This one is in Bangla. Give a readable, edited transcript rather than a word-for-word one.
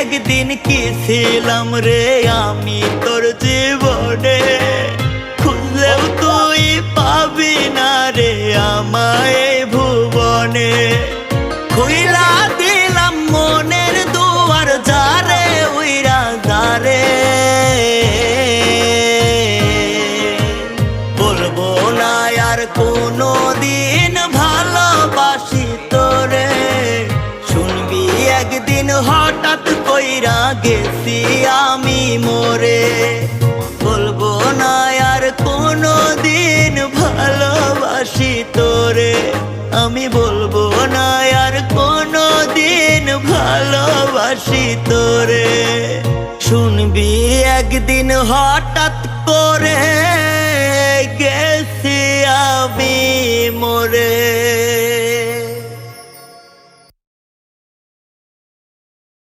একদিন কি ছিলাম রে আমি তোর জীবনে, খুঁজলেও তুই পাবি না রে আমায় ভুবনে। খুইলা দিলাম মনের দুয়ার যারে উইরা যারে, বলবো না আর কোনো দিন ভালোবাসি তোরে। শুনবি একদিন হঠাৎ কইরা গেছি আমি মরে, বলবো না আর কোনো দিন ভালোবাসি তোরে। আমি বলবো না আর কোনো দিন ভালোবাসি তোরে। শুনবি একদিন হঠাৎ করে গেছি আমি মরে।